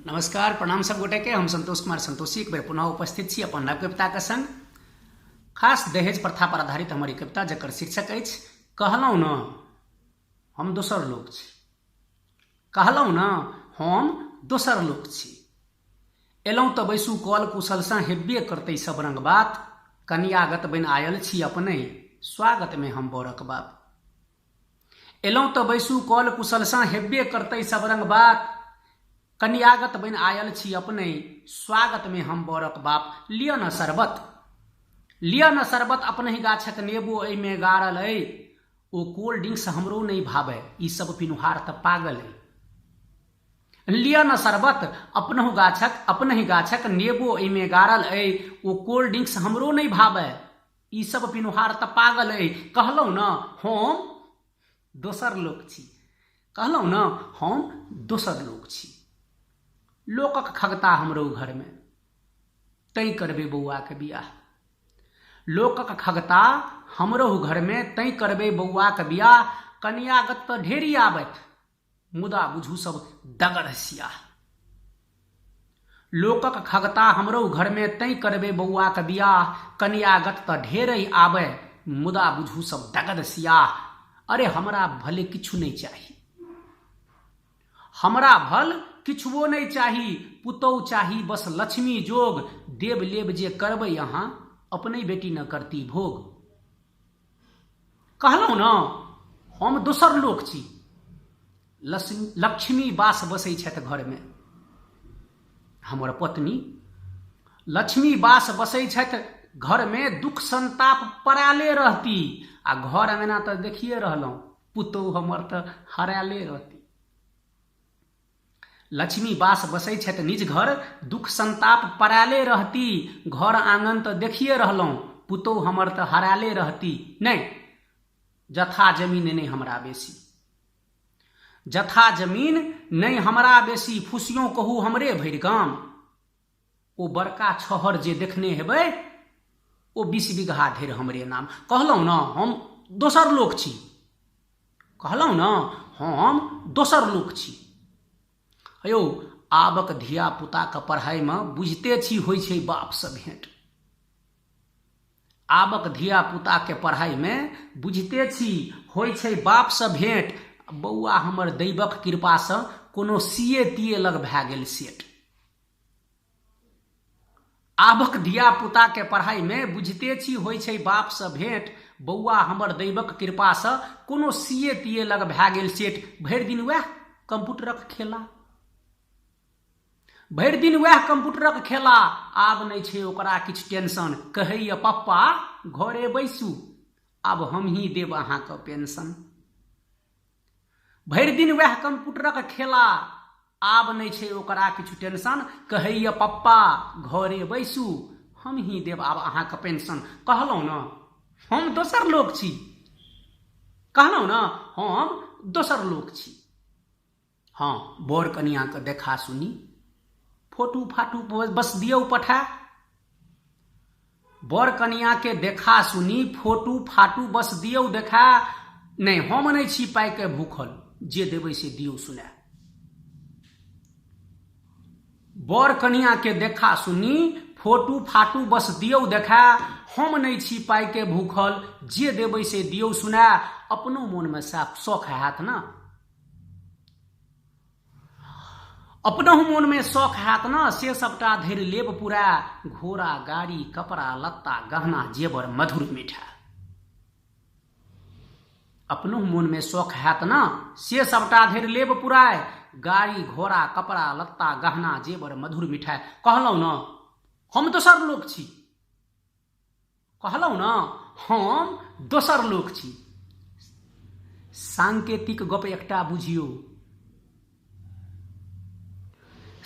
नमस्कार प्रणाम सब गोटे के। हम संतोष कुमार संतोषी एक बेर पुनः उपस्थित छी अपन नव कविता के संग। खास दहेज प्रथा पर आधारित हमारी कविता जकर शीर्षक अछि कहलहुँ न हम दोसर लोक छी। कहलहुँ न हम दोसर लोक छी। एलहुँ तऽ बैसू कल कुशलसँ हेब्बे करतै सब रंग बात। कन्यागत बनि आयल छी अपने स्वागत में हम बरक बाप। एलहुँ तऽ बैसू कल कुशलसँ हेब्बे करतै सब रंग बात। कन्यागत बनि आयल छी अपने स्वागत में हम बरक बाप। लिअ न शरबत अपने ही गाछक नेबो एहिमे गाड़ल अइ। ओ कोल्ड ड्रिंक्स हमरो नहीं भावे ई सब पिनुहार तऽ पागल अइ। लिअ न शरबत अपने ही गाछक नेबो एहिमे गाड़ल अइ। ओ कोल्ड ड्रिंक्स हमरो नहीं भावे ई सब पिनुहार तऽ पागल अइ। कहलहुँ न हम दोसर लोक छी। कहलहुँ न हम दोसर लोक छी। लोकक खगता हमरो घर में तै करबे बौआ के बियाह। लोकक खगता हमरो घर में तै करबे बौआ के बियाह। कन्यागत तऽ ढेरी आबत मुदा बुझू सब दगर सियाह। लोकक खगता हमरो घर में तै करबे बौआ के बियाह। कन्यागत तऽ ढेरी आबे मुदा बुझू सब दगद सियाह। अरे हमरा भले किछु नहीं चाही, हमरा भल किछुओ नहीं चाही। पुतौ चाही बस लक्ष्मी जोग। देव लेब जे करबै अहाँ अपने बेटी न करती भोग। कहलहुँ न हम दोसर लोक छी। लक्ष्मी बास बसै छथि घर में। हमर पत्नी लक्ष्मी बास बसै छथि घर में। दुख संताप पराले रहती आ घर अंगना तऽ देखिए रहलहुँ पुतौ हमर तऽ हराले रहती। लक्ष्मी बास बसै छथि निज घर दुख संताप पराले रहती। घर आंगन तऽ देखिए रहलहुँ पुतौ हमर तऽ हराले रहती। नहीं जथा जमीन नहीं हमरा बेसी, जथा जमीन नहीं हमरा बेसी। फुसियों कहू हमरे भरि गाम। ओ बड़का छहर जे देखने हेबै ओ 20 बीघा ढेर हमरे नाम। कहलहुँ न हम दोसर लोक छी। कहलहुँ न हम दोसर लोक छी। यौ आबक धिया पुता के पढ़ाई में बुझते छी होइ छै बाप से भेंट। आबक धिया पुता के पढ़ाई में बुझते छी होइ छै बाप से भेंट। बौआ हमर दैवक कृपा से कोनो सीए तीए लग भए गेल सेट। आबक धिया पुता के पढ़ाई में बुझते छी होइ छै बाप से भेंट। बौआ हमर दैवक कृपा से कोनो सीए तीए लग भए गेल सेट। भरि दिन वएह कंप्यूटरक खेला, भरि दिन वएह कंप्यूटरक खेला। आब नहीं छै ओकरा किछु टेंशन। कहैया पप्पा घरे बैसू आब हम ही देब अहाँके पेंशन। भरि दिन वएह कंप्यूटरक खेला आब नहीं छै ओकरा किछु टेंशन। कहैया पप्पा घरे बैसू हम ही देब आब अहाँके पेंशन। कहलहुँ न हम दोसर लोक छी। कहलहुँ न हम दोसर लोक छी। हाँ बर कनिया के देखा सुनी फोटू फाटू बस दियौ पठा। बर कनिया के देखा सुनी फोटू फाटू बस दियौ देखा। नहीं हम नहीं छी पाई के भूखल जे देबै से दियौ सुना। बर कनिया के देखा सुनी फोटू फाटू बस दियौ देखा। हम नहीं छी पाई के भूखल जे देबै से दियौ सुना। अपनो मन में शौख हैत ना, अपनहु मोन में शौख हैत न से सबटा धरि लेब पूरा। घोड़ा गाड़ी कपड़ा लत्ता गहना जेवर मधुर मीठा। अपनहु मोन में शौख हैत न से सबटा धरि लेब पूरा। गाड़ी घोड़ा कपड़ा लत्ता गहना जेवर मधुर मीठा। कहलहुँ न हम दोसर लोक छी। कहलहुँ न हम दोसर लोक छी। सांकेतिक गप एकटा बुझियौ,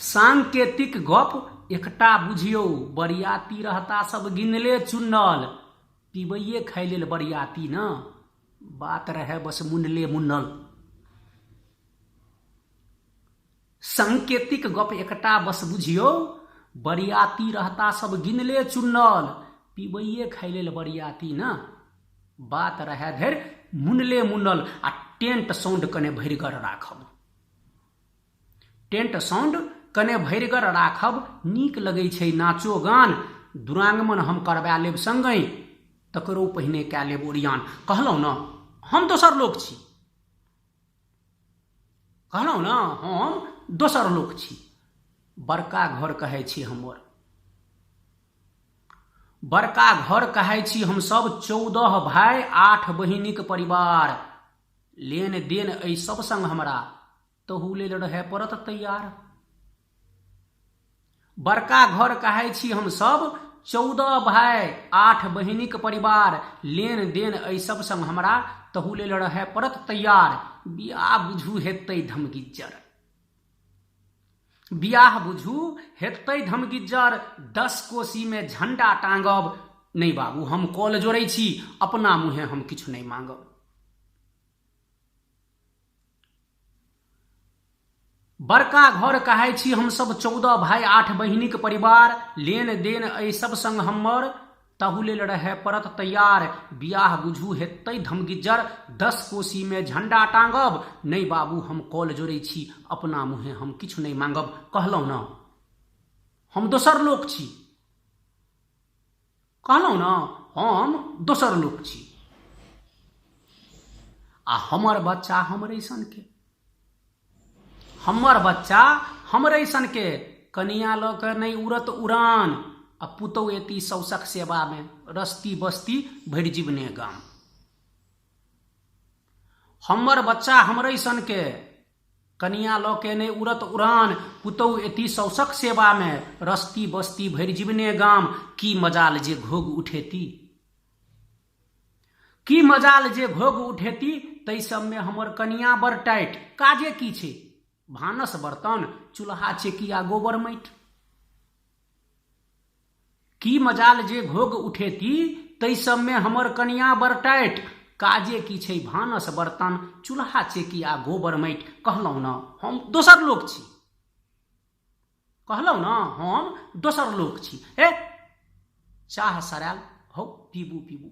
सांकेतिक गप एकटा बुझियौ। बरियाती रहता सब गिनले चुनल। पीबैये खाय लेल बरियाती न बात रहे बस मुनले मुनल। सांकेतिक गप एकटा बस बुझियौ। बरियाती रहता सब गिनले चुनल। पीबैये खाय लेल बरियाती न बात रहे धरि मुनले मुनल। आ टेंट साउंड कने भरिगर राखब। टेंट साउंड कने भरिगर राखब, नीक लगै छै नाचो गान, दुरांगमन हम करबा लेब संगहि, तकरो पहिने कए लेब ओरियान। कहलहुँ ने हम दोसर लोक छी, कहलहुँ ने हम दोसर लोक छी। बड़का घर कहै छी हमर, बड़का घर कहै छी हमसब, 14 भाई 8 बहिनीक परिवार। लेन देन एहि सब संग हमरा तहू लेल रहै पड़त तैयार। बड़का घर कहै छी हमसब, 14 भाई 8 बहिनीक परिवार। लेन देन एहि सब संग हमरा तहू लेल रहै पड़त तैयार। बियाह बुझू हेतै धमगिज्जर, बियाह बुझू हेतै धमगिज्जर, 10 कोसी में झंडा टांगब। नहीं बाबू हम कॉल जोड़ै छी, अपना मुँहे हम किछु नहीं मांगब। बड़का घर कहै छी हमसब, 14 भाई 8 बहिनीक परिवार। लेन देन एहि सब संग हमर तहू लेल रहै पड़त तैयार। बियाह बुझू हेतै धमगिज्जर, 10 कोसी में झंडा टांगब। नहीं बाबू हम कॉल जोड़ै छी, अपना मुँहे हम किछु नहीं मांगब। कहलहुँ न हम दोसर लोक छी, कहलहुँ न हम दोसर लोक छी। आ हमर बच्चा हमरे सन के, हमर बच्चा हमरे सन के, कनिया लऽ के नहीं उड़त उड़ान। आ पुतौ एती सौसक सेवा में, रस्ती बस्ती भरि जीवने गाम। हमर बच्चा हमरे सन के, कनिया लऽ के नहीं उड़त उड़ान। पुतौ एती सौसक सेवा में, रस्ती बस्ती भरि जीवने गाम। की मजाल जे घोग उठेती, की मजाल जे घोग उठेती, तै सब में हमर कनिया बड़ टाइट। काजे की छै भानस बर्तन, चूल्हा चेकिया गोबर माटि। की मजाल जे घोग उठेती, तै सब में हमर कनिया बड़ टाइट। काजे की छै भानस बर्तन, चूल्हा चेकिया गोबर माटि। कहलहुँ न हम दोसर लोक छी, कहलहुँ न हम दोसर लोक छी। हे चाह सरायल हौ पीबू पीबू,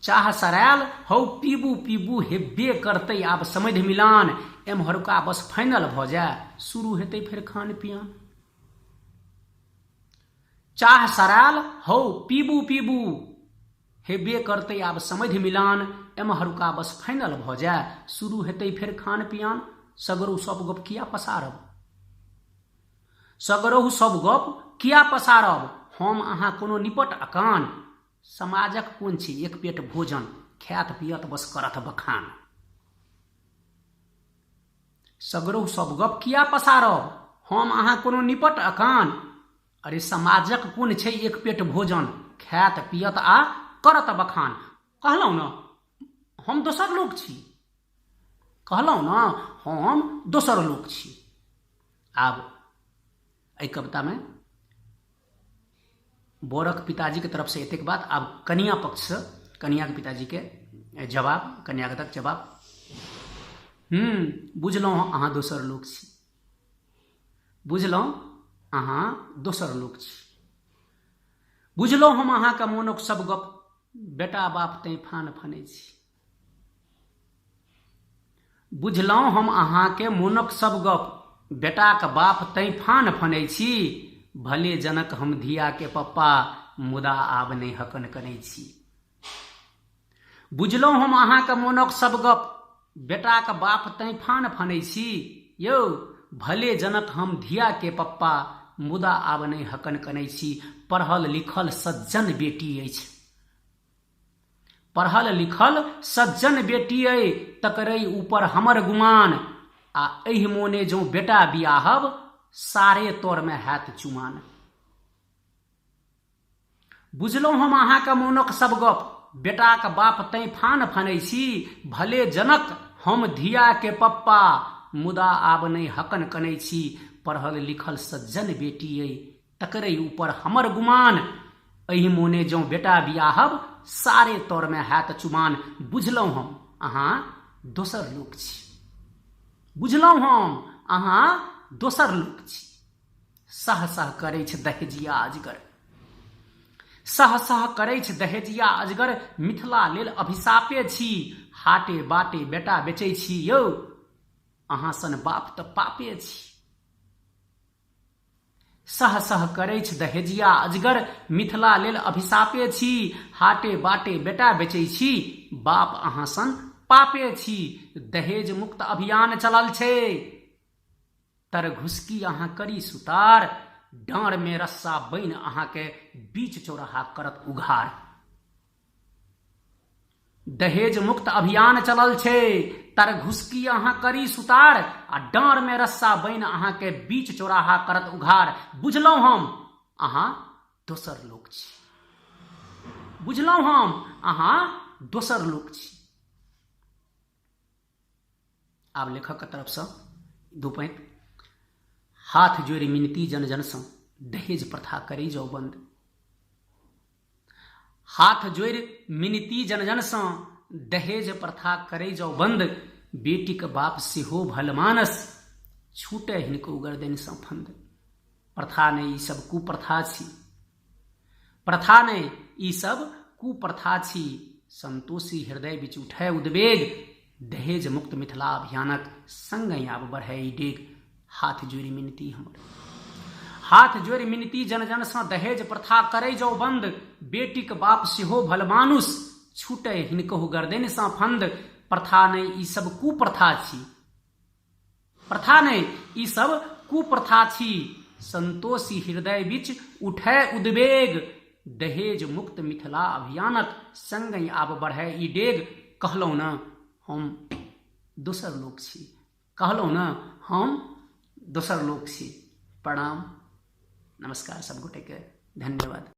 चाह सरायल हौ पीबू पीबू। हेबे करतै आब समझ मिलान, एम्हरुका बस फाइनल भऽ जाए, शुरू हेतै फेर खान पियान। चाह सरायल हौ पीबू पीबू, हेबे करतै आब समझ मिलान, एम्हरुका बस फाइनल भऽ जाए, शुरू हेतै फेर खान पियान। सगरो सब गप किया पसारब, सगरो सब गप किया पसारब, हम अहाँ कोनो निपट अकान। समाजक कोन छै एक पेट भोजन, खायत पियत बस करत बखान। सगरो सब गप किया पसारब, हम अहाँ कोनो निपट अकान। अरे समाजक कोन छै एक पेट भोजन, खायत पियत आ करत बखान। कहलहुँ न हम दोसर लोक छी, कहलहुँ न हम दोसर लोक छी। आब एहि कविता में बरक पिताजी के तरफ से एतेक बात। आब कनिया पक्ष से कनिया के पिताजी के जवाब, कन्यागतक जवाब। बुझलहुँ अहाँ दोसर लोक छी, बुझलहुँ अहाँ दोसर लोक छी। बुझलहुँ हम अहाँके मोनक सब गप, बेटा बाप तैं फान फनै छी। बुझलहुँ हम अहाँके मोनक सब गप, बेटाक बाप तैं फान फनै छी। भले जनक हम धिया के पप्पा, मुदा आब नहीं हकन कनै छी। बुझलहुँ हम अहाँके मोनक सब गप, बेटाक बाप तैं फान फनै छी। यौ भले जनक हम धिया के पप्पा, मुदा आब नहीं हकन कनै छी। पढ़ल लिखल सज्जन बेटी अछि, पढ़ल लिखल सज्जन बेटी अइ, तकरै ऊपर हमर गुमान। आ एहि मोने जो बेटा बियाहब, सारे तौर में हैत चुमान। बुझलहुँ हम अहाँके मोनक सब गप, बेटाक बाप तैं फान फनै छी। भले जनक हम धिया के पप्पा, मुदा आब नहीं हकन कनै छी। पढ़ल लिखल सज्जन बेटी अइ, तकरै ऊपर हमर गुमान। एहि मोने जो बेटा बियाहब, सारे तौर में हैत चुमान। बुझलहुँ हम अहाँ दोसर लोक छी, बुझलहुँ हम अहाँ दोसर लोक छी। सह सह करै छै दहेजिया अजगर, सह सह करै छै दहेजिया अजगर। मिथिला लेल अभिशापे छी, हाटे बाटे बेटा बेचै छी। यौ अहाँ सन बाप तऽ पापे छी। सह सह करैछ दहेजिया अजगर, मिथिला लेल अभिशापे छी, हाटे बाटे बेटा बेचै छी, बाप अहाँ सन पापे छी। दहेज मुक्त अभियान चलल छै, तर घुसकी अहाँ करी सुतार, डाँड़ में रस्सा बनि अहाँ के बीच चौराहा करत उघार। दहेज मुक्त अभियान चलल छै, तर घुसकी अहाँ करी सुतार, आ डाँड़ में रस्सा बनि अहाँ के बीच चौराहा करत उघार। बुझलहुँ हम अहाँ दोसर लोक छी, बुझलहुँ हम अहाँ दोसर लोक छी। आब लेखक तरफ से दू पैंत। हाथ जोड़ि मिनती जन जन सँ, दहेज प्रथा करी जाओ बंद। हाथ जोड़ि मिनती जन जन सँ, दहेज प्रथा करै जाओ बंद। बेटीक बाप सेहो भल मानस, छूटे हिनको गर्दनि सँ फंद। प्रथा नहि, ई सब कुप्रथा छी, प्रथा नहि, ई सब कुप्रथा छी। संतोषी हृदय बिच उठै उद्वेग, दहेज मुक्त मिथिला अभियानक संगहि आब बढ़ै ई डेग। हाथ जोड़ि मिनती हमर, हाथ जोड़ि मिनती जन जन सँ, दहेज प्रथा करै जाओ बंद। बेटीक बाप सेहो भल मानुस, छूटे हिनकहु गर्दनि सँ फंद। प्रथा नहि, ई सब कुप्रथा छी, प्रथा नहि, ई सब कुप्रथा छी। संतोषी हृदय बिच उठै उद्वेग, दहेज मुक्त मिथिला अभियानक संगहि आब बढ़ै ई डेग। कहलहुँ न हम दोसर लोक छी, कहलहुँ न हम दोसर लोक छी। प्रणाम, नमस्कार सब गोटे के, धन्यवाद।